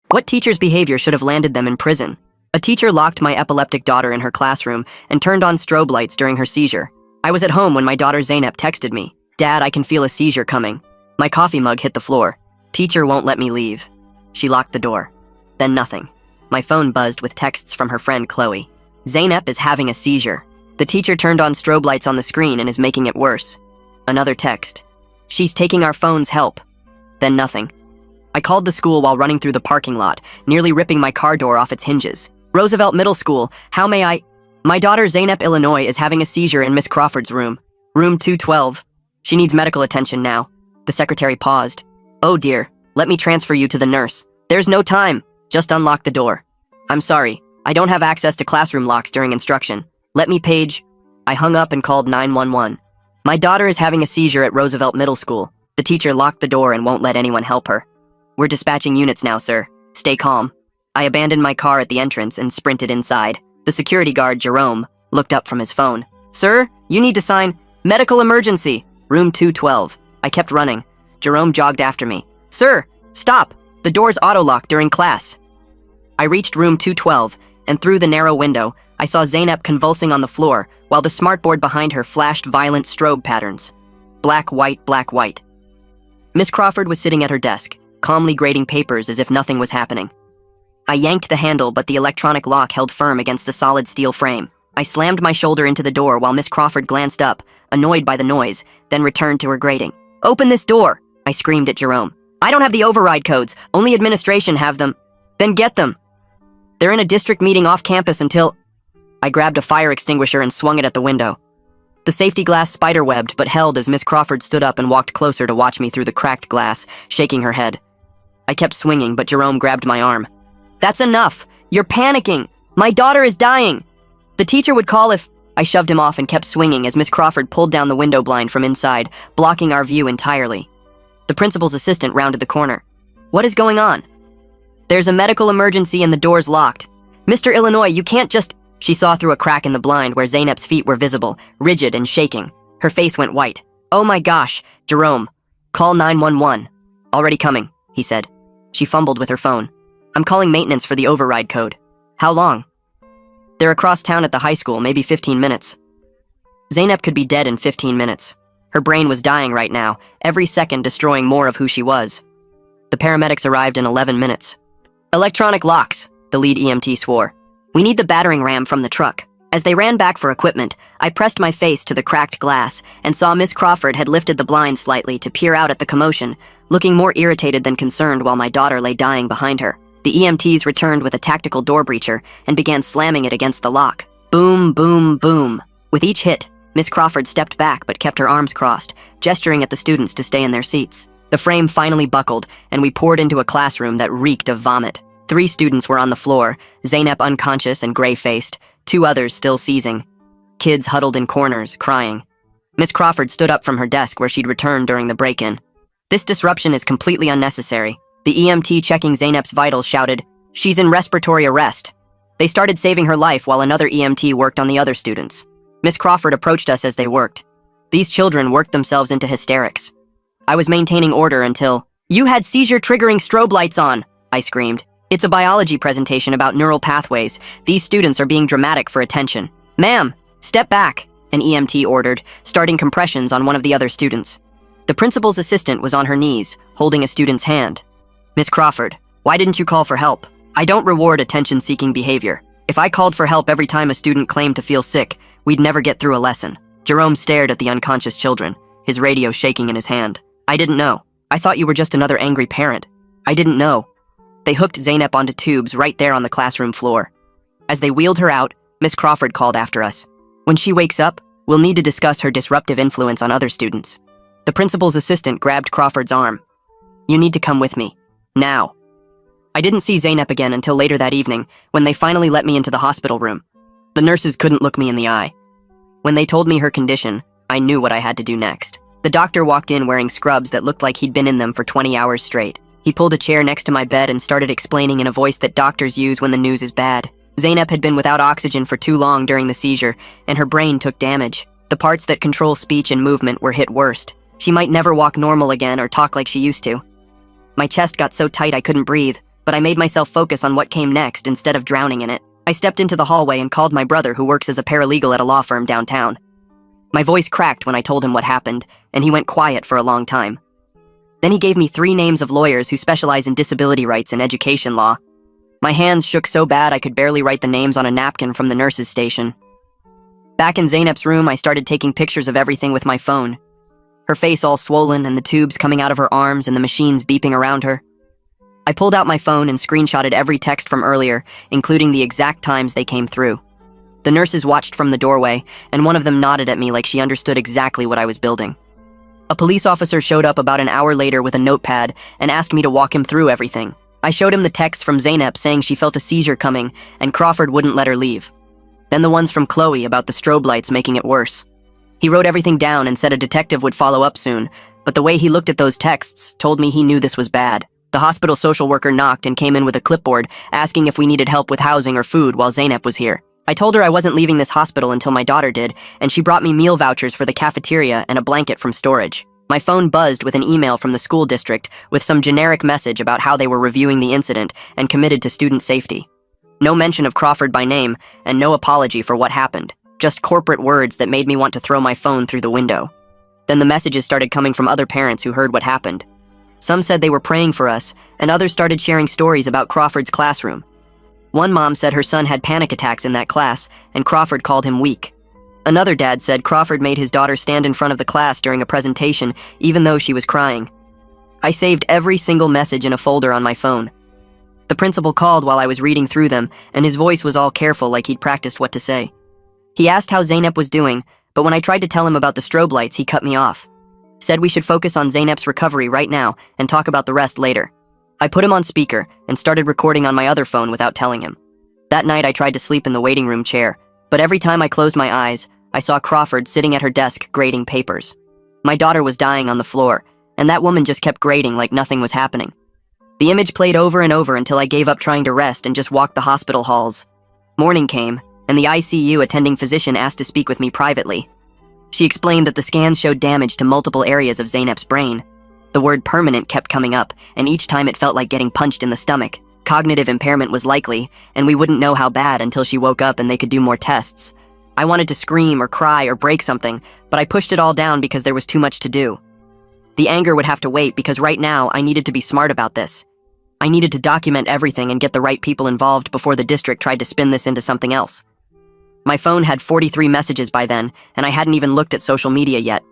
What teacher's behavior should have landed them in prison? A teacher locked my epileptic daughter in her classroom and turned on strobe lights during her seizure. I was at home when my daughter Zainab texted me, "Dad, I can feel a seizure coming." My coffee mug hit the floor. Teacher won't let me leave. She locked the door. Then nothing. My phone buzzed with texts from her friend Chloe. Zainab is having a seizure. The teacher turned on strobe lights on the screen and is making it worse. Another text. She's taking our phones, help. Then nothing. I called the school while running through the parking lot, nearly ripping my car door off its hinges. Roosevelt Middle School, how may I? My daughter Zainab Illinois is having a seizure in Miss Crawford's room. Room 212. She needs medical attention now. The secretary paused. Oh dear, let me transfer you to the nurse. There's no time. Just unlock the door. I'm sorry, I don't have access to classroom locks during instruction. Let me page. I hung up and called 911. My daughter is having a seizure at Roosevelt Middle School. The teacher locked the door and won't let anyone help her. We're dispatching units now, sir. Stay calm. I abandoned my car at the entrance and sprinted inside. The security guard, Jerome, looked up from his phone. Sir, you need to sign medical emergency. Room 212. I kept running. Jerome jogged after me. Sir, stop. The door's auto-locked during class. I reached room 212, and through the narrow window, I saw Zainab convulsing on the floor, while the smartboard behind her flashed violent strobe patterns. Black, white, black, white. Miss Crawford was sitting at her desk, calmly grading papers as if nothing was happening. I yanked the handle, but the electronic lock held firm against the solid steel frame. I slammed my shoulder into the door while Miss Crawford glanced up, annoyed by the noise, then returned to her grading. Open this door, I screamed at Jerome. I don't have the override codes, only administration have them. Then get them. They're in a district meeting off campus until... I grabbed a fire extinguisher and swung it at the window. The safety glass spiderwebbed but held as Miss Crawford stood up and walked closer to watch me through the cracked glass, shaking her head. I kept swinging, but Jerome grabbed my arm. That's enough! You're panicking! My daughter is dying! The teacher would call if... I shoved him off and kept swinging as Miss Crawford pulled down the window blind from inside, blocking our view entirely. The principal's assistant rounded the corner. What is going on? There's a medical emergency and the door's locked. Mr. Illinois, you can't just... She saw through a crack in the blind where Zainab's feet were visible, rigid and shaking. Her face went white. Oh my gosh, Jerome. Call 911. Already coming, he said. She fumbled with her phone. I'm calling maintenance for the override code. How long? They're across town at the high school, maybe 15 minutes. Zainab could be dead in 15 minutes. Her brain was dying right now, every second destroying more of who she was. The paramedics arrived in 11 minutes. Electronic locks, the lead EMT swore. We need the battering ram from the truck. As they ran back for equipment, I pressed my face to the cracked glass and saw Miss Crawford had lifted the blind slightly to peer out at the commotion, looking more irritated than concerned while my daughter lay dying behind her. The EMTs returned with a tactical door breacher and began slamming it against the lock. Boom, boom, boom. With each hit, Miss Crawford stepped back but kept her arms crossed, gesturing at the students to stay in their seats. The frame finally buckled, and we poured into a classroom that reeked of vomit. 3 students were on the floor, Zainab unconscious and gray-faced, 2 others still seizing. Kids huddled in corners, crying. Miss Crawford stood up from her desk where she'd returned during the break-in. This disruption is completely unnecessary. The EMT checking Zainab's vitals shouted, "She's in respiratory arrest." They started saving her life while another EMT worked on the other students. Miss Crawford approached us as they worked. These children worked themselves into hysterics. I was maintaining order until... You had seizure-triggering strobe lights on, I screamed. It's a biology presentation about neural pathways. These students are being dramatic for attention. Ma'am, step back, an EMT ordered, starting compressions on one of the other students. The principal's assistant was on her knees, holding a student's hand. Miss Crawford, why didn't you call for help? I don't reward attention-seeking behavior. If I called for help every time a student claimed to feel sick, we'd never get through a lesson. Jerome stared at the unconscious children, his radio shaking in his hand. I didn't know. I thought you were just another angry parent. I didn't know. They hooked Zainab onto tubes right there on the classroom floor. As they wheeled her out, Miss Crawford called after us. When she wakes up, we'll need to discuss her disruptive influence on other students. The principal's assistant grabbed Crawford's arm. You need to come with me. Now. I didn't see Zainab again until later that evening, when they finally let me into the hospital room. The nurses couldn't look me in the eye. When they told me her condition, I knew what I had to do next. The doctor walked in wearing scrubs that looked like he'd been in them for 20 hours straight. He pulled a chair next to my bed and started explaining in a voice that doctors use when the news is bad. Zainab had been without oxygen for too long during the seizure, and her brain took damage. The parts that control speech and movement were hit worst. She might never walk normal again or talk like she used to. My chest got so tight I couldn't breathe. but I made myself focus on what came next instead of drowning in it. I stepped into the hallway and called my brother, who works as a paralegal at a law firm downtown. My voice cracked when I told him what happened, and he went quiet for a long time. Then he gave me 3 names of lawyers who specialize in disability rights and education law. My hands shook so bad I could barely write the names on a napkin from the nurse's station. Back in Zeynep's room, I started taking pictures of everything with my phone. Her face all swollen and the tubes coming out of her arms and the machines beeping around her. I pulled out my phone and screenshotted every text from earlier, including the exact times they came through. The nurses watched from the doorway, and one of them nodded at me like she understood exactly what I was building. A police officer showed up about an hour later with a notepad and asked me to walk him through everything. I showed him the text from Zeynep saying she felt a seizure coming and Crawford wouldn't let her leave. Then the ones from Chloe about the strobe lights making it worse. He wrote everything down and said a detective would follow up soon, but the way he looked at those texts told me he knew this was bad. The hospital social worker knocked and came in with a clipboard asking if we needed help with housing or food while Zeynep was here. I told her I wasn't leaving this hospital until my daughter did, and she brought me meal vouchers for the cafeteria and a blanket from storage. My phone buzzed with an email from the school district with some generic message about how they were reviewing the incident and committed to student safety. No mention of Crawford by name, and no apology for what happened. Just corporate words that made me want to throw my phone through the window. Then the messages started coming from other parents who heard what happened. Some said they were praying for us, and others started sharing stories about Crawford's classroom. One mom said her son had panic attacks in that class, and Crawford called him weak. Another dad said Crawford made his daughter stand in front of the class during a presentation, even though she was crying. I saved every single message in a folder on my phone. The principal called while I was reading through them, and his voice was all careful like he'd practiced what to say. He asked how Zeynep was doing, but when I tried to tell him about the strobe lights, he cut me off. Said we should focus on Zeynep's recovery right now and talk about the rest later. I put him on speaker and started recording on my other phone without telling him. That night I tried to sleep in the waiting room chair, but every time I closed my eyes, I saw Crawford sitting at her desk grading papers. My daughter was dying on the floor, and that woman just kept grading like nothing was happening. The image played over and over until I gave up trying to rest and just walked the hospital halls. Morning came, and the ICU attending physician asked to speak with me privately. She explained that the scans showed damage to multiple areas of Zeynep's brain. The word permanent kept coming up, and each time it felt like getting punched in the stomach. Cognitive impairment was likely, and we wouldn't know how bad until she woke up and they could do more tests. I wanted to scream or cry or break something, but I pushed it all down because there was too much to do. The anger would have to wait because right now I needed to be smart about this. I needed to document everything and get the right people involved before the district tried to spin this into something else. My phone had 43 messages by then, and I hadn't even looked at social media yet.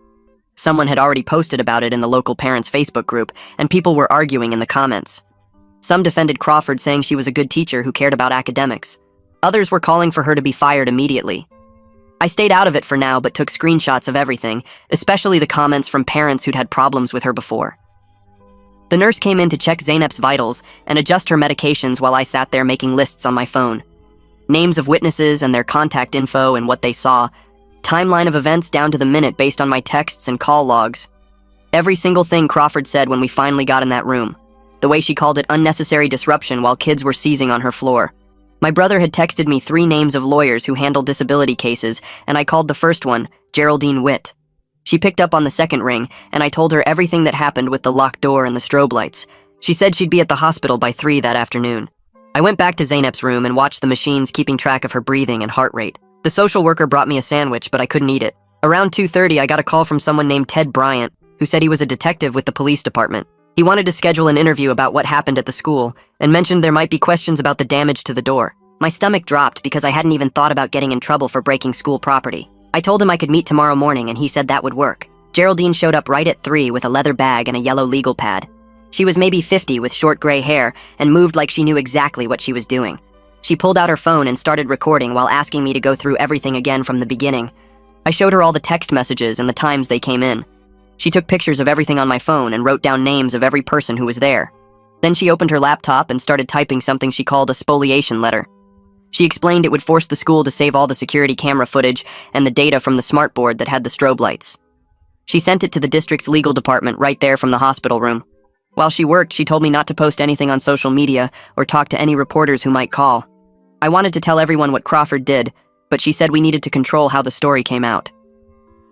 Someone had already posted about it in the local parents' Facebook group, and people were arguing in the comments. Some defended Crawford, saying she was a good teacher who cared about academics. Others were calling for her to be fired immediately. I stayed out of it for now, but took screenshots of everything, especially the comments from parents who'd had problems with her before. The nurse came in to check Zeynep's vitals and adjust her medications while I sat there making lists on my phone. Names of witnesses and their contact info and what they saw. Timeline of events down to the minute based on my texts and call logs. Every single thing Crawford said when we finally got in that room. The way she called it unnecessary disruption while kids were seizing on her floor. My brother had texted me 3 names of lawyers who handle disability cases, and I called the first one Geraldine Witt. She picked up on the second ring, and I told her everything that happened with the locked door and the strobe lights. She said she'd be at the hospital by 3 that afternoon. I went back to Zeynep's room and watched the machines keeping track of her breathing and heart rate. The social worker brought me a sandwich, but I couldn't eat it. Around 2:30, I got a call from someone named Ted Bryant, who said he was a detective with the police department. He wanted to schedule an interview about what happened at the school, and mentioned there might be questions about the damage to the door. My stomach dropped because I hadn't even thought about getting in trouble for breaking school property. I told him I could meet tomorrow morning, and he said that would work. Geraldine showed up right at 3 with a leather bag and a yellow legal pad. She was maybe 50 with short gray hair and moved like she knew exactly what she was doing. She pulled out her phone and started recording while asking me to go through everything again from the beginning. I showed her all the text messages and the times they came in. She took pictures of everything on my phone and wrote down names of every person who was there. Then she opened her laptop and started typing something she called a spoliation letter. She explained it would force the school to save all the security camera footage and the data from the smartboard that had the strobe lights. She sent it to the district's legal department right there from the hospital room. While she worked, she told me not to post anything on social media or talk to any reporters who might call. I wanted to tell everyone what Crawford did, but she said we needed to control how the story came out.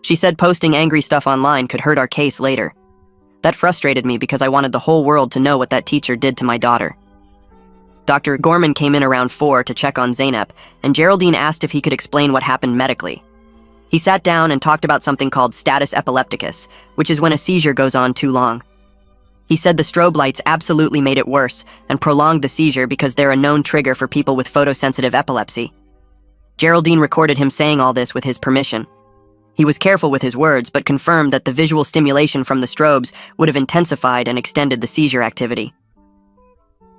She said posting angry stuff online could hurt our case later. That frustrated me because I wanted the whole world to know what that teacher did to my daughter. Dr. Gorman came in around 4 to check on Zeynep, and Geraldine asked if he could explain what happened medically. He sat down and talked about something called status epilepticus, which is when a seizure goes on too long. He said the strobe lights absolutely made it worse and prolonged the seizure because they're a known trigger for people with photosensitive epilepsy. Geraldine recorded him saying all this with his permission. He was careful with his words, but confirmed that the visual stimulation from the strobes would have intensified and extended the seizure activity.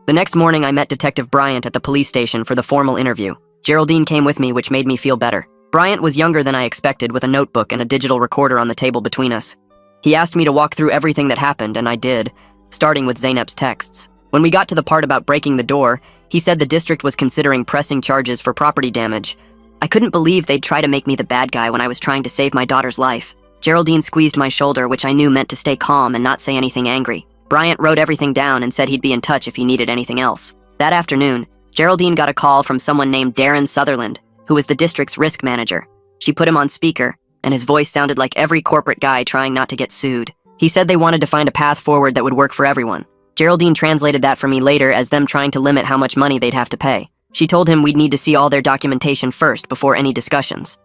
The next morning, I met Detective Bryant at the police station for the formal interview. Geraldine came with me, which made me feel better. Bryant was younger than I expected, with a notebook and a digital recorder on the table between us. He asked me to walk through everything that happened, and I did, starting with Zeynep's texts. When we got to the part about breaking the door, he said the district was considering pressing charges for property damage. I couldn't believe they'd try to make me the bad guy when I was trying to save my daughter's life. Geraldine squeezed my shoulder, which I knew meant to stay calm and not say anything angry. Bryant wrote everything down and said he'd be in touch if he needed anything else. That afternoon, Geraldine got a call from someone named Darren Sutherland, who was the district's risk manager. She put him on speaker, and his voice sounded like every corporate guy trying not to get sued. He said they wanted to find a path forward that would work for everyone. Geraldine translated that for me later as them trying to limit how much money they'd have to pay. She told him we'd need to see all their documentation first before any discussions.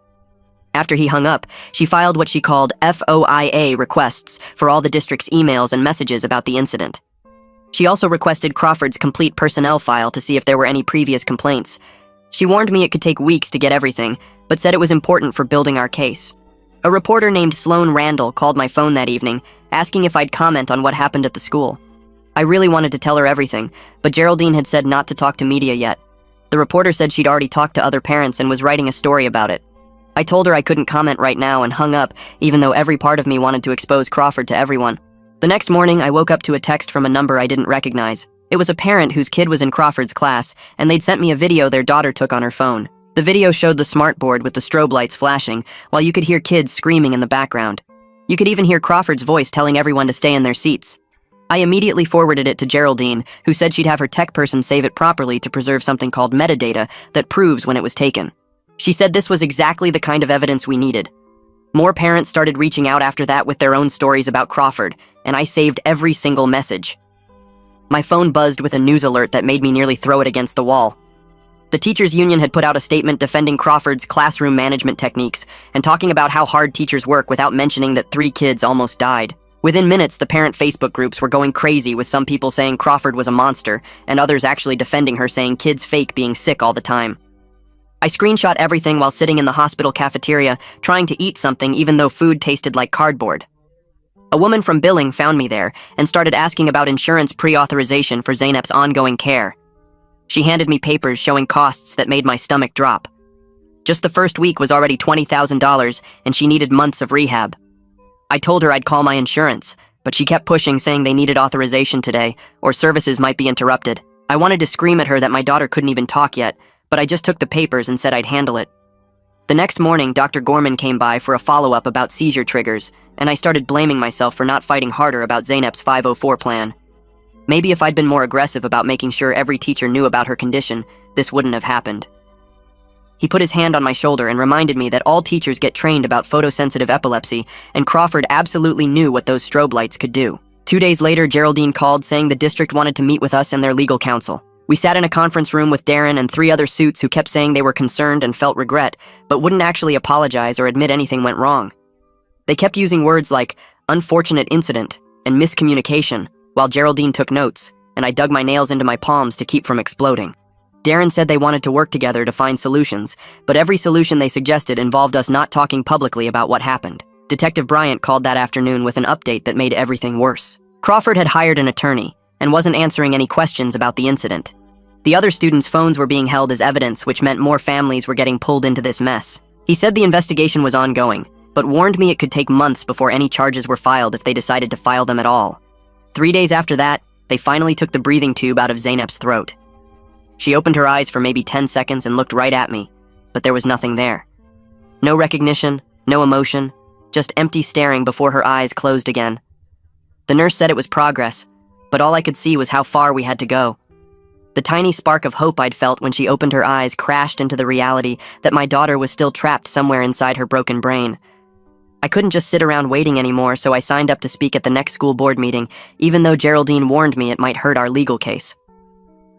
After he hung up, she filed what she called FOIA requests for all the district's emails and messages about the incident. She also requested Crawford's complete personnel file to see if there were any previous complaints. She warned me it could take weeks to get everything, but said it was important for building our case. A reporter named Sloan Randall called my phone that evening, asking if I'd comment on what happened at the school. I really wanted to tell her everything, but Geraldine had said not to talk to media yet. The reporter said she'd already talked to other parents and was writing a story about it. I told her I couldn't comment right now and hung up, even though every part of me wanted to expose Crawford to everyone. The next morning, I woke up to a text from a number I didn't recognize. It was a parent whose kid was in Crawford's class, and they'd sent me a video their daughter took on her phone. The video showed the smartboard with the strobe lights flashing, while you could hear kids screaming in the background. You could even hear Crawford's voice telling everyone to stay in their seats. I immediately forwarded it to Geraldine, who said she'd have her tech person save it properly to preserve something called metadata that proves when it was taken. She said this was exactly the kind of evidence we needed. More parents started reaching out after that with their own stories about Crawford, and I saved every single message. My phone buzzed with a news alert that made me nearly throw it against the wall. The teachers' union had put out a statement defending Crawford's classroom management techniques and talking about how hard teachers work without mentioning that 3 kids almost died. Within minutes, the parent Facebook groups were going crazy, with some people saying Crawford was a monster and others actually defending her, saying kids fake being sick all the time. I screenshot everything while sitting in the hospital cafeteria, trying to eat something even though food tasted like cardboard. A woman from billing found me there and started asking about insurance pre-authorization for Zeynep's ongoing care. She handed me papers showing costs that made my stomach drop. Just the first week was already $20,000, and she needed months of rehab. I told her I'd call my insurance, but she kept pushing, saying they needed authorization today, or services might be interrupted. I wanted to scream at her that my daughter couldn't even talk yet, but I just took the papers and said I'd handle it. The next morning, Dr. Gorman came by for a follow-up about seizure triggers, and I started blaming myself for not fighting harder about Zeynep's 504 plan. Maybe if I'd been more aggressive about making sure every teacher knew about her condition, this wouldn't have happened. He put his hand on my shoulder and reminded me that all teachers get trained about photosensitive epilepsy, and Crawford absolutely knew what those strobe lights could do. 2 days later, Geraldine called saying the district wanted to meet with us and their legal counsel. We sat in a conference room with Darren and 3 other suits who kept saying they were concerned and felt regret, but wouldn't actually apologize or admit anything went wrong. They kept using words like unfortunate incident and miscommunication, while Geraldine took notes, and I dug my nails into my palms to keep from exploding. Darren said they wanted to work together to find solutions, but every solution they suggested involved us not talking publicly about what happened. Detective Bryant called that afternoon with an update that made everything worse. Crawford had hired an attorney and wasn't answering any questions about the incident. The other students' phones were being held as evidence, which meant more families were getting pulled into this mess. He said the investigation was ongoing, but warned me it could take months before any charges were filed if they decided to file them at all. 3 days after that, they finally took the breathing tube out of Zeynep's throat. She opened her eyes for maybe 10 seconds and looked right at me, but there was nothing there. No recognition, no emotion, just empty staring before her eyes closed again. The nurse said it was progress, but all I could see was how far we had to go. The tiny spark of hope I'd felt when she opened her eyes crashed into the reality that my daughter was still trapped somewhere inside her broken brain. I couldn't just sit around waiting anymore, so I signed up to speak at the next school board meeting, even though Geraldine warned me it might hurt our legal case.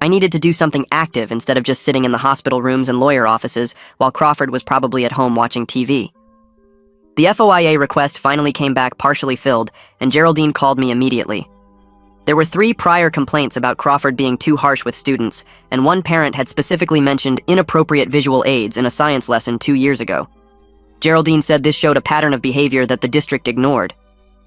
I needed to do something active instead of just sitting in the hospital rooms and lawyer offices while Crawford was probably at home watching TV. The FOIA request finally came back partially filled, and Geraldine called me immediately. There were 3 prior complaints about Crawford being too harsh with students, and one parent had specifically mentioned inappropriate visual aids in a science lesson 2 years ago. Geraldine said this showed a pattern of behavior that the district ignored.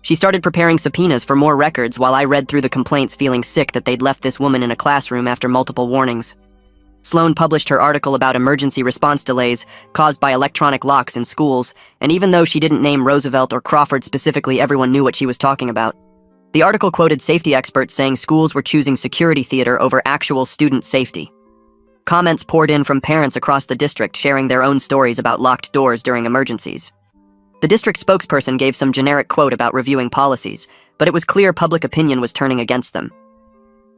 She started preparing subpoenas for more records while I read through the complaints feeling sick that they'd left this woman in a classroom after multiple warnings. Sloan published her article about emergency response delays caused by electronic locks in schools, and even though she didn't name Roosevelt or Crawford specifically, everyone knew what she was talking about. The article quoted safety experts saying schools were choosing security theater over actual student safety. Comments poured in from parents across the district sharing their own stories about locked doors during emergencies. The district spokesperson gave some generic quote about reviewing policies, but it was clear public opinion was turning against them.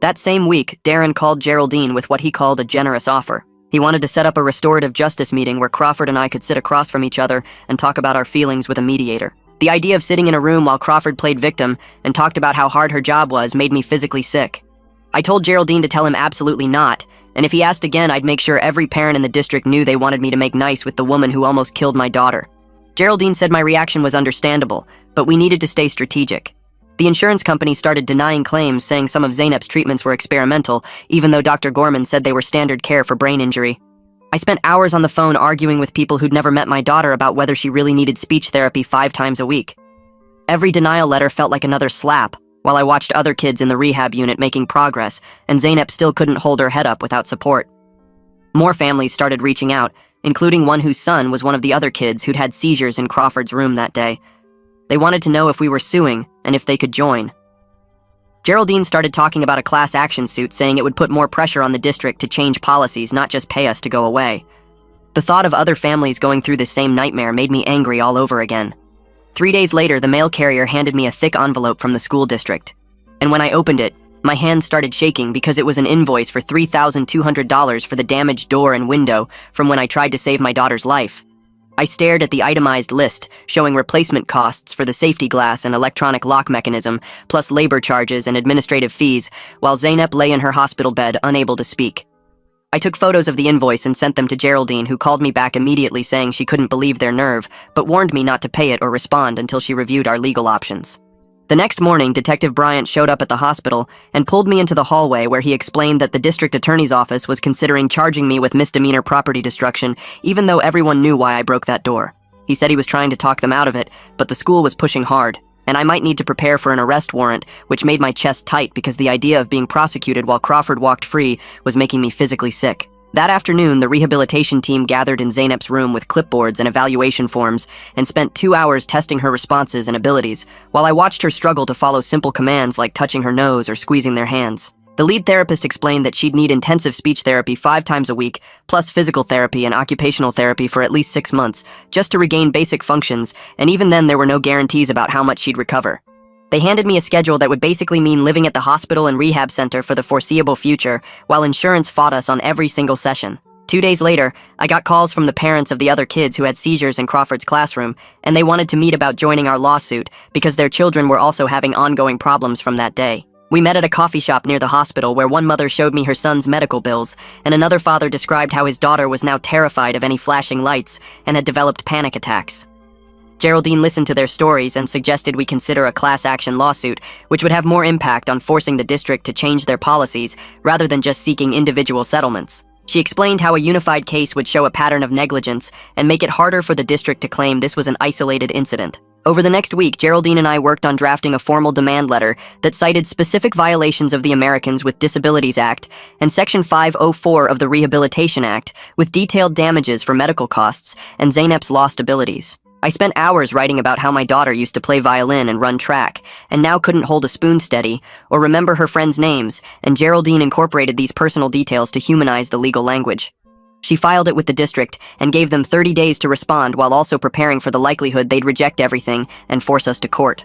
That same week, Darren called Geraldine with what he called a generous offer. He wanted to set up a restorative justice meeting where Crawford and I could sit across from each other and talk about our feelings with a mediator. The idea of sitting in a room while Crawford played victim and talked about how hard her job was made me physically sick. I told Geraldine to tell him absolutely not, and if he asked again, I'd make sure every parent in the district knew they wanted me to make nice with the woman who almost killed my daughter. Geraldine said my reaction was understandable, but we needed to stay strategic. The insurance company started denying claims, saying some of Zeynep's treatments were experimental, even though Dr. Gorman said they were standard care for brain injury. I spent hours on the phone arguing with people who'd never met my daughter about whether she really needed speech therapy 5 times a week. Every denial letter felt like another slap, while I watched other kids in the rehab unit making progress, and Zeynep still couldn't hold her head up without support. More families started reaching out, including one whose son was one of the other kids who'd had seizures in Crawford's room that day. They wanted to know if we were suing and if they could join. Geraldine started talking about a class action suit, saying it would put more pressure on the district to change policies, not just pay us to go away. The thought of other families going through the same nightmare made me angry all over again. 3 days later, the mail carrier handed me a thick envelope from the school district. And when I opened it, my hands started shaking because it was an invoice for $3,200 for the damaged door and window from when I tried to save my daughter's life. I stared at the itemized list, showing replacement costs for the safety glass and electronic lock mechanism, plus labor charges and administrative fees, while Zeynep lay in her hospital bed, unable to speak. I took photos of the invoice and sent them to Geraldine, who called me back immediately saying she couldn't believe their nerve, but warned me not to pay it or respond until she reviewed our legal options. The next morning, Detective Bryant showed up at the hospital and pulled me into the hallway where he explained that the district attorney's office was considering charging me with misdemeanor property destruction, even though everyone knew why I broke that door. He said he was trying to talk them out of it, but the school was pushing hard, and I might need to prepare for an arrest warrant, which made my chest tight because the idea of being prosecuted while Crawford walked free was making me physically sick. That afternoon, the rehabilitation team gathered in Zeynep's room with clipboards and evaluation forms and spent 2 hours testing her responses and abilities, while I watched her struggle to follow simple commands like touching her nose or squeezing their hands. The lead therapist explained that she'd need intensive speech therapy 5 times a week, plus physical therapy and occupational therapy for at least 6 months, just to regain basic functions, and even then there were no guarantees about how much she'd recover. They handed me a schedule that would basically mean living at the hospital and rehab center for the foreseeable future, while insurance fought us on every single session. 2 days later, I got calls from the parents of the other kids who had seizures in Crawford's classroom, and they wanted to meet about joining our lawsuit because their children were also having ongoing problems from that day. We met at a coffee shop near the hospital where one mother showed me her son's medical bills, and another father described how his daughter was now terrified of any flashing lights and had developed panic attacks. Geraldine listened to their stories and suggested we consider a class action lawsuit, which would have more impact on forcing the district to change their policies rather than just seeking individual settlements. She explained how a unified case would show a pattern of negligence and make it harder for the district to claim this was an isolated incident. Over the next week, Geraldine and I worked on drafting a formal demand letter that cited specific violations of the Americans with Disabilities Act and Section 504 of the Rehabilitation Act, with detailed damages for medical costs and Zeynep's lost abilities. I spent hours writing about how my daughter used to play violin and run track, and now couldn't hold a spoon steady or remember her friends' names, and Geraldine incorporated these personal details to humanize the legal language. She filed it with the district and gave them 30 days to respond while also preparing for the likelihood they'd reject everything and force us to court.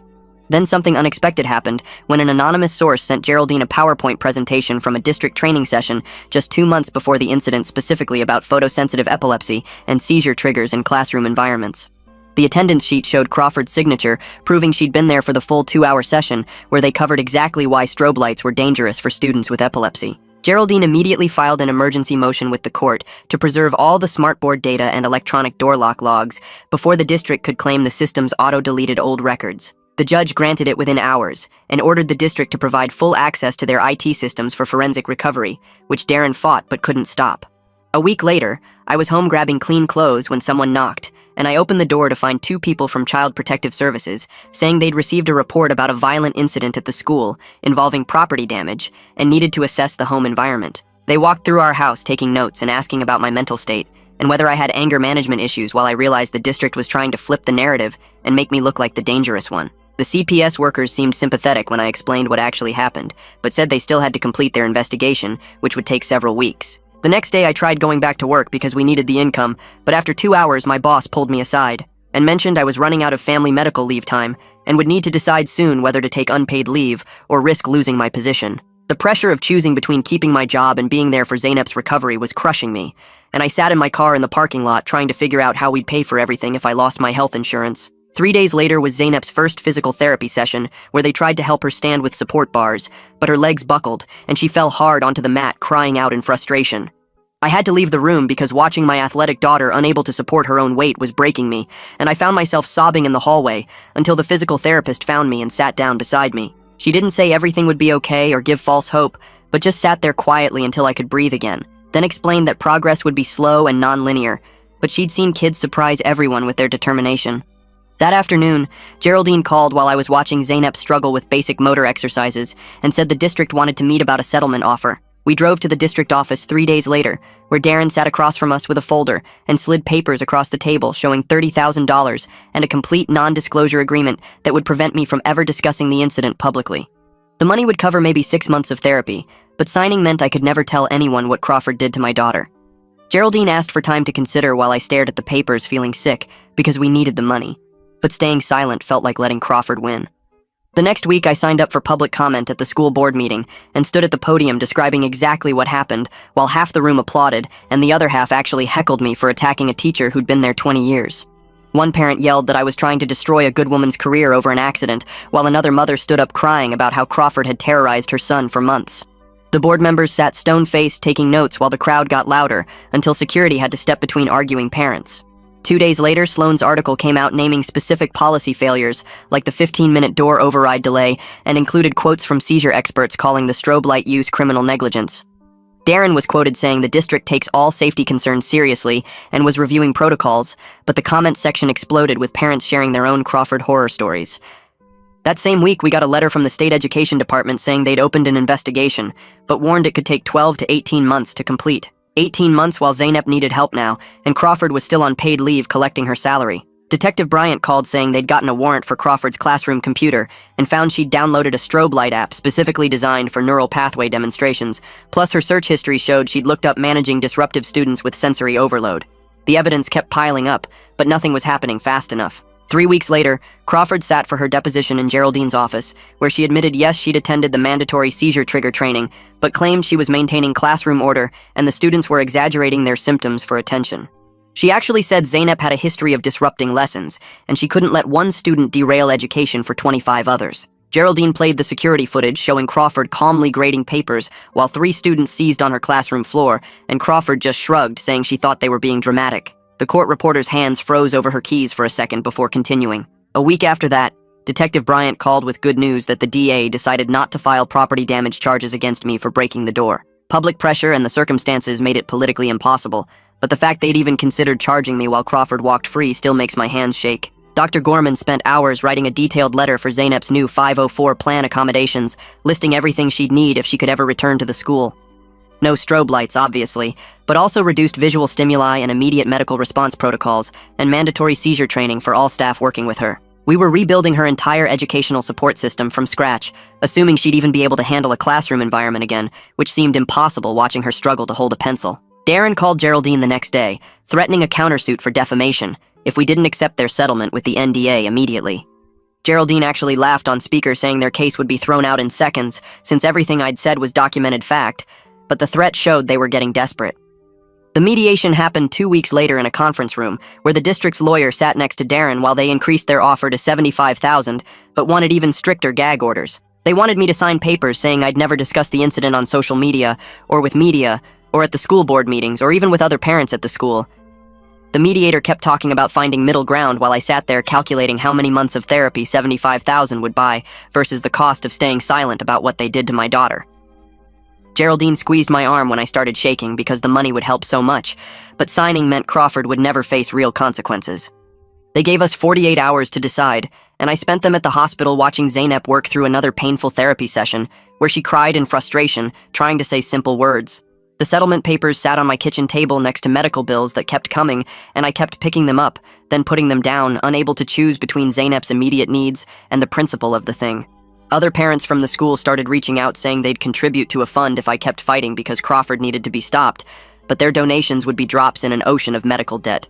Then something unexpected happened when an anonymous source sent Geraldine a PowerPoint presentation from a district training session just 2 months before the incident, specifically about photosensitive epilepsy and seizure triggers in classroom environments. The attendance sheet showed Crawford's signature, proving she'd been there for the full 2-hour session, where they covered exactly why strobe lights were dangerous for students with epilepsy. Geraldine immediately filed an emergency motion with the court to preserve all the smartboard data and electronic door lock logs before the district could claim the system's auto-deleted old records. The judge granted it within hours and ordered the district to provide full access to their IT systems for forensic recovery, which Darren fought but couldn't stop. A week later, I was home grabbing clean clothes when someone knocked, and I opened the door to find two people from Child Protective Services saying they'd received a report about a violent incident at the school involving property damage and needed to assess the home environment. They walked through our house taking notes and asking about my mental state and whether I had anger management issues, while I realized the district was trying to flip the narrative and make me look like the dangerous one. The CPS workers seemed sympathetic when I explained what actually happened, but said they still had to complete their investigation, which would take several weeks. The next day I tried going back to work because we needed the income, but after 2 hours my boss pulled me aside and mentioned I was running out of family medical leave time and would need to decide soon whether to take unpaid leave or risk losing my position. The pressure of choosing between keeping my job and being there for Zeynep's recovery was crushing me, and I sat in my car in the parking lot trying to figure out how we'd pay for everything if I lost my health insurance. 3 days later was Zeynep's first physical therapy session, where they tried to help her stand with support bars, but her legs buckled, and she fell hard onto the mat, crying out in frustration. I had to leave the room because watching my athletic daughter unable to support her own weight was breaking me, and I found myself sobbing in the hallway until the physical therapist found me and sat down beside me. She didn't say everything would be okay or give false hope, but just sat there quietly until I could breathe again, then explained that progress would be slow and non-linear, but she'd seen kids surprise everyone with their determination. That afternoon, Geraldine called while I was watching Zeynep struggle with basic motor exercises and said the district wanted to meet about a settlement offer. We drove to the district office 3 days later, where Darren sat across from us with a folder and slid papers across the table showing $30,000 and a complete non-disclosure agreement that would prevent me from ever discussing the incident publicly. The money would cover maybe 6 months of therapy, but signing meant I could never tell anyone what Crawford did to my daughter. Geraldine asked for time to consider while I stared at the papers feeling sick because we needed the money, but staying silent felt like letting Crawford win. The next week, I signed up for public comment at the school board meeting and stood at the podium describing exactly what happened, while half the room applauded and the other half actually heckled me for attacking a teacher who'd been there 20 years. One parent yelled that I was trying to destroy a good woman's career over an accident, while another mother stood up crying about how Crawford had terrorized her son for months. The board members sat stone-faced taking notes while the crowd got louder until security had to step between arguing parents. 2 days later, Sloan's article came out naming specific policy failures, like the 15-minute door override delay, and included quotes from seizure experts calling the strobe light use criminal negligence. Darren was quoted saying the district takes all safety concerns seriously and was reviewing protocols, but the comments section exploded with parents sharing their own Crawford horror stories. That same week, we got a letter from the state education department saying they'd opened an investigation, but warned it could take 12 to 18 months to complete. 18 months while Zeynep needed help now, and Crawford was still on paid leave collecting her salary. Detective Bryant called saying they'd gotten a warrant for Crawford's classroom computer and found she'd downloaded a strobe light app specifically designed for neural pathway demonstrations, plus her search history showed she'd looked up managing disruptive students with sensory overload. The evidence kept piling up, but nothing was happening fast enough. 3 weeks later, Crawford sat for her deposition in Geraldine's office, where she admitted yes, she'd attended the mandatory seizure trigger training, but claimed she was maintaining classroom order and the students were exaggerating their symptoms for attention. She actually said Zeynep had a history of disrupting lessons, and she couldn't let one student derail education for 25 others. Geraldine played the security footage showing Crawford calmly grading papers while 3 students seized on her classroom floor, and Crawford just shrugged, saying she thought they were being dramatic. The court reporter's hands froze over her keys for a second before continuing. A week after that, Detective Bryant called with good news that the DA decided not to file property damage charges against me for breaking the door. Public pressure and the circumstances made it politically impossible, but the fact they'd even considered charging me while Crawford walked free still makes my hands shake. Dr. Gorman spent hours writing a detailed letter for Zeynep's new 504 plan accommodations, listing everything she'd need if she could ever return to the school. No strobe lights, obviously, but also reduced visual stimuli and immediate medical response protocols, and mandatory seizure training for all staff working with her. We were rebuilding her entire educational support system from scratch, assuming she'd even be able to handle a classroom environment again, which seemed impossible watching her struggle to hold a pencil. Darren called Geraldine the next day, threatening a countersuit for defamation if we didn't accept their settlement with the NDA immediately. Geraldine actually laughed on speaker, saying their case would be thrown out in seconds since everything I'd said was documented fact, but the threat showed they were getting desperate. The mediation happened 2 weeks later in a conference room, where the district's lawyer sat next to Darren while they increased their offer to $75,000, but wanted even stricter gag orders. They wanted me to sign papers saying I'd never discuss the incident on social media, or with media, or at the school board meetings, or even with other parents at the school. The mediator kept talking about finding middle ground while I sat there calculating how many months of therapy $75,000 would buy versus the cost of staying silent about what they did to my daughter. Geraldine squeezed my arm when I started shaking because the money would help so much, but signing meant Crawford would never face real consequences. They gave us 48 hours to decide, and I spent them at the hospital watching Zeynep work through another painful therapy session where she cried in frustration, trying to say simple words. The settlement papers sat on my kitchen table next to medical bills that kept coming, and I kept picking them up, then putting them down, unable to choose between Zeynep's immediate needs and the principle of the thing. Other parents from the school started reaching out saying they'd contribute to a fund if I kept fighting because Crawford needed to be stopped, but their donations would be drops in an ocean of medical debt.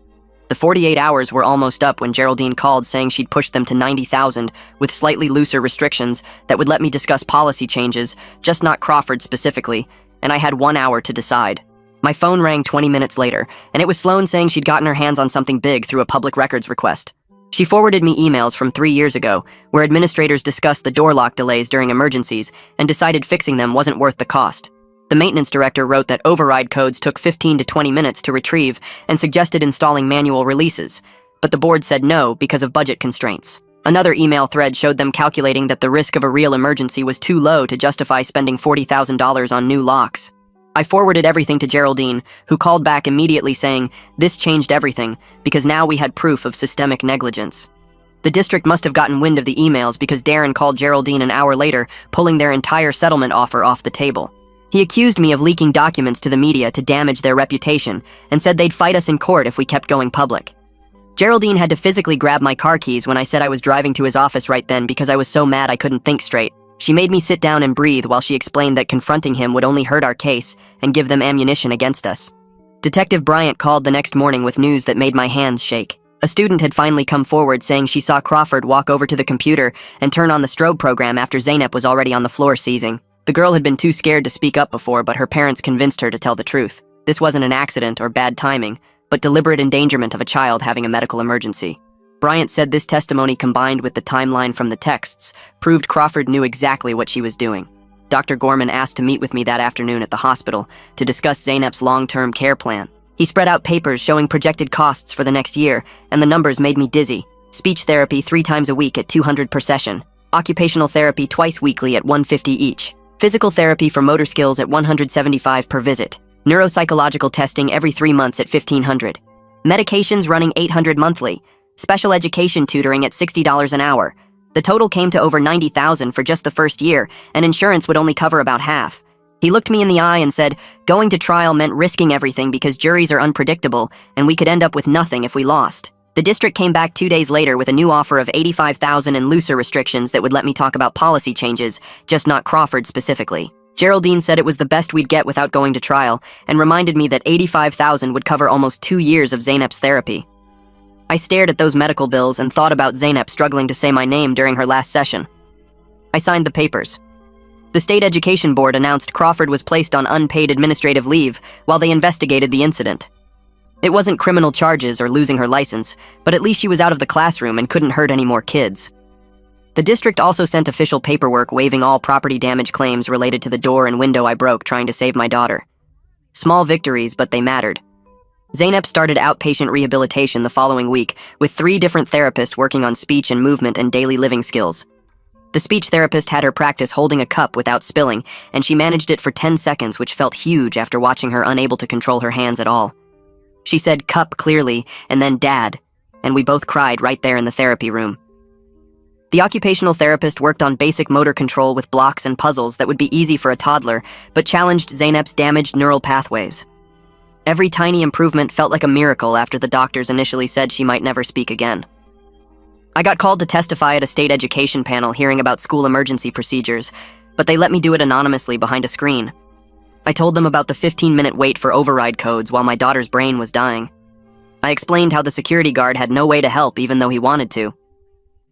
The 48 hours were almost up when Geraldine called saying she'd pushed them to 90,000 with slightly looser restrictions that would let me discuss policy changes, just not Crawford specifically, and I had 1 hour to decide. My phone rang 20 minutes later, and it was Sloan saying she'd gotten her hands on something big through a public records request. She forwarded me emails from 3 years ago, where administrators discussed the door lock delays during emergencies and decided fixing them wasn't worth the cost. The maintenance director wrote that override codes took 15 to 20 minutes to retrieve and suggested installing manual releases, but the board said no because of budget constraints. Another email thread showed them calculating that the risk of a real emergency was too low to justify spending $40,000 on new locks. I forwarded everything to Geraldine, who called back immediately saying, this changed everything, because now we had proof of systemic negligence. The district must have gotten wind of the emails because Darren called Geraldine an hour later, pulling their entire settlement offer off the table. He accused me of leaking documents to the media to damage their reputation, and said they'd fight us in court if we kept going public. Geraldine had to physically grab my car keys when I said I was driving to his office right then because I was so mad I couldn't think straight. She made me sit down and breathe while she explained that confronting him would only hurt our case and give them ammunition against us. Detective Bryant called the next morning with news that made my hands shake. A student had finally come forward saying she saw Crawford walk over to the computer and turn on the strobe program after Zeynep was already on the floor seizing. The girl had been too scared to speak up before, but her parents convinced her to tell the truth. This wasn't an accident or bad timing, but deliberate endangerment of a child having a medical emergency. Bryant said this testimony, combined with the timeline from the texts, proved Crawford knew exactly what she was doing. Dr. Gorman asked to meet with me that afternoon at the hospital to discuss Zeynep's long-term care plan. He spread out papers showing projected costs for the next year, and the numbers made me dizzy. Speech therapy 3 times a week at $200 per session. Occupational therapy twice weekly at $150 each. Physical therapy for motor skills at $175 per visit. Neuropsychological testing every 3 months at $1,500. Medications running $800 monthly. Special education tutoring at $60 an hour. The total came to over $90,000 for just the first year, and insurance would only cover about half. He looked me in the eye and said, going to trial meant risking everything because juries are unpredictable, and we could end up with nothing if we lost. The district came back 2 days later with a new offer of $85,000 and looser restrictions that would let me talk about policy changes, just not Crawford specifically. Geraldine said it was the best we'd get without going to trial, and reminded me that $85,000 would cover almost 2 years of Zeynep's therapy. I stared at those medical bills and thought about Zeynep struggling to say my name during her last session. I signed the papers. The state education board announced Crawford was placed on unpaid administrative leave while they investigated the incident. It wasn't criminal charges or losing her license, but at least she was out of the classroom and couldn't hurt any more kids. The district also sent official paperwork waiving all property damage claims related to the door and window I broke trying to save my daughter. Small victories, but they mattered. Zeynep started outpatient rehabilitation the following week with 3 different therapists working on speech and movement and daily living skills. The speech therapist had her practice holding a cup without spilling, and she managed it for 10 seconds, which felt huge after watching her unable to control her hands at all. She said cup clearly, and then dad, and we both cried right there in the therapy room. The occupational therapist worked on basic motor control with blocks and puzzles that would be easy for a toddler, but challenged Zeynep's damaged neural pathways. Every tiny improvement felt like a miracle after the doctors initially said she might never speak again. I got called to testify at a state education panel hearing about school emergency procedures, but they let me do it anonymously behind a screen. I told them about the 15-minute wait for override codes while my daughter's brain was dying. I explained how the security guard had no way to help even though he wanted to.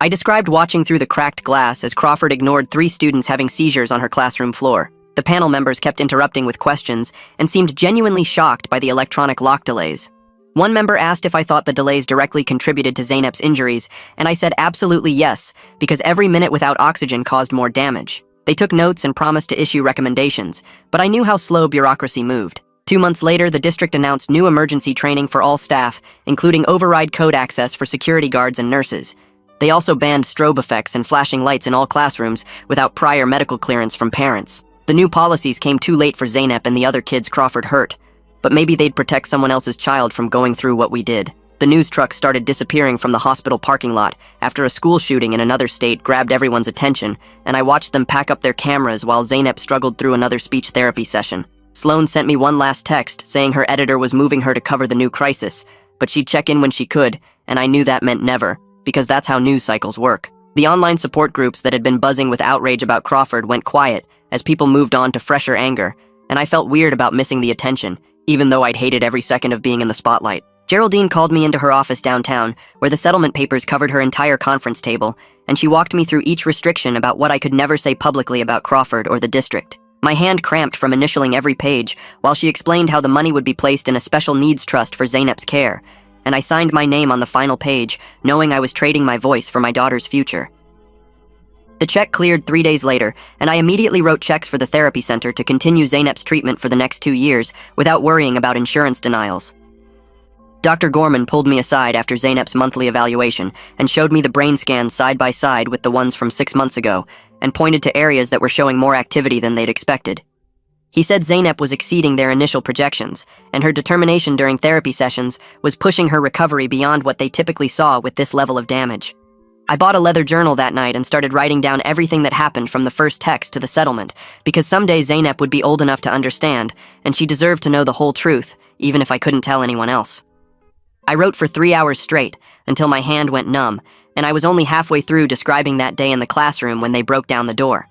I described watching through the cracked glass as Crawford ignored 3 students having seizures on her classroom floor. The panel members kept interrupting with questions and seemed genuinely shocked by the electronic lock delays. One member asked if I thought the delays directly contributed to Zeynep's injuries, and I said absolutely yes, because every minute without oxygen caused more damage. They took notes and promised to issue recommendations, but I knew how slow bureaucracy moved. 2 months later, the district announced new emergency training for all staff, including override code access for security guards and nurses. They also banned strobe effects and flashing lights in all classrooms without prior medical clearance from parents. The new policies came too late for Zeynep and the other kids Crawford hurt, but maybe they'd protect someone else's child from going through what we did. The news trucks started disappearing from the hospital parking lot after a school shooting in another state grabbed everyone's attention, and I watched them pack up their cameras while Zeynep struggled through another speech therapy session. Sloan sent me one last text saying her editor was moving her to cover the new crisis, but she'd check in when she could, and I knew that meant never, because that's how news cycles work. The online support groups that had been buzzing with outrage about Crawford went quiet as people moved on to fresher anger, and I felt weird about missing the attention, even though I'd hated every second of being in the spotlight. Geraldine called me into her office downtown, where the settlement papers covered her entire conference table, and she walked me through each restriction about what I could never say publicly about Crawford or the district. My hand cramped from initialing every page, while she explained how the money would be placed in a special needs trust for Zeynep's care, and I signed my name on the final page, knowing I was trading my voice for my daughter's future. The check cleared 3 days later, and I immediately wrote checks for the therapy center to continue Zeynep's treatment for the next 2 years without worrying about insurance denials. Dr. Gorman pulled me aside after Zeynep's monthly evaluation and showed me the brain scans side by side with the ones from 6 months ago and pointed to areas that were showing more activity than they'd expected. He said Zeynep was exceeding their initial projections, and her determination during therapy sessions was pushing her recovery beyond what they typically saw with this level of damage. I bought a leather journal that night and started writing down everything that happened from the first text to the settlement, because someday Zeynep would be old enough to understand, and she deserved to know the whole truth, even if I couldn't tell anyone else. I wrote for 3 hours straight, until my hand went numb, and I was only halfway through describing that day in the classroom when they broke down the door.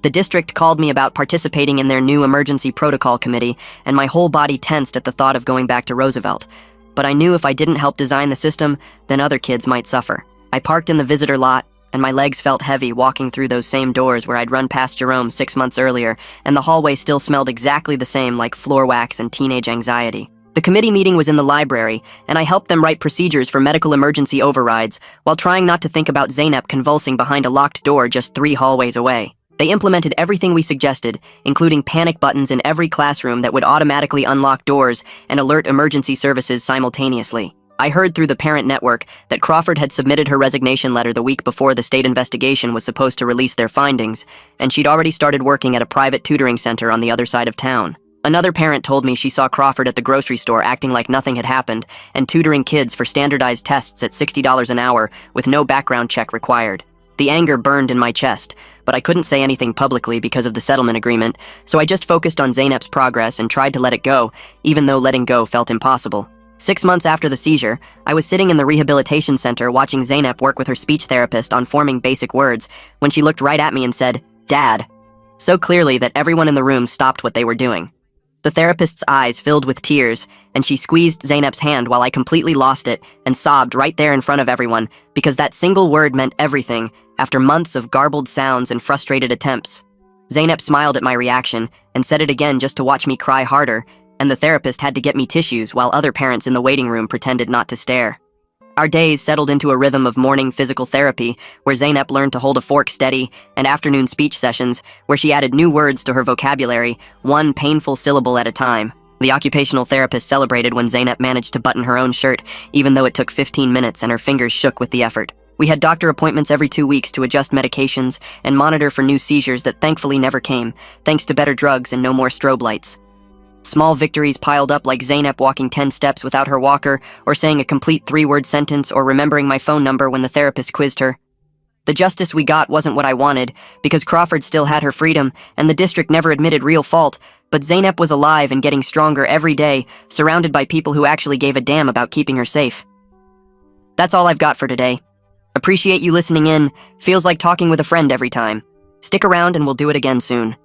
The district called me about participating in their new emergency protocol committee, and my whole body tensed at the thought of going back to Roosevelt. But I knew if I didn't help design the system, then other kids might suffer. I parked in the visitor lot, and my legs felt heavy walking through those same doors where I'd run past Jerome 6 months earlier, and the hallway still smelled exactly the same, like floor wax and teenage anxiety. The committee meeting was in the library, and I helped them write procedures for medical emergency overrides while trying not to think about Zeynep convulsing behind a locked door just 3 hallways away. They implemented everything we suggested, including panic buttons in every classroom that would automatically unlock doors and alert emergency services simultaneously. I heard through the parent network that Crawford had submitted her resignation letter the week before the state investigation was supposed to release their findings, and she'd already started working at a private tutoring center on the other side of town. Another parent told me she saw Crawford at the grocery store acting like nothing had happened and tutoring kids for standardized tests at $60 an hour with no background check required. The anger burned in my chest, but I couldn't say anything publicly because of the settlement agreement, so I just focused on Zeynep's progress and tried to let it go, even though letting go felt impossible. 6 months after the seizure, I was sitting in the rehabilitation center watching Zeynep work with her speech therapist on forming basic words when she looked right at me and said, "Dad," so clearly that everyone in the room stopped what they were doing. The therapist's eyes filled with tears, and she squeezed Zeynep's hand while I completely lost it and sobbed right there in front of everyone because that single word meant everything after months of garbled sounds and frustrated attempts. Zeynep smiled at my reaction and said it again just to watch me cry harder, and the therapist had to get me tissues while other parents in the waiting room pretended not to stare. Our days settled into a rhythm of morning physical therapy, where Zeynep learned to hold a fork steady, and afternoon speech sessions, where she added new words to her vocabulary, one painful syllable at a time. The occupational therapist celebrated when Zeynep managed to button her own shirt, even though it took 15 minutes and her fingers shook with the effort. We had doctor appointments every 2 weeks to adjust medications and monitor for new seizures that thankfully never came, thanks to better drugs and no more strobe lights. Small victories piled up, like Zeynep walking 10 steps without her walker, or saying a complete 3-word sentence, or remembering my phone number when the therapist quizzed her. The justice we got wasn't what I wanted, because Crawford still had her freedom, and the district never admitted real fault, but Zeynep was alive and getting stronger every day, surrounded by people who actually gave a damn about keeping her safe. That's all I've got for today. Appreciate you listening in. Feels like talking with a friend every time. Stick around and we'll do it again soon.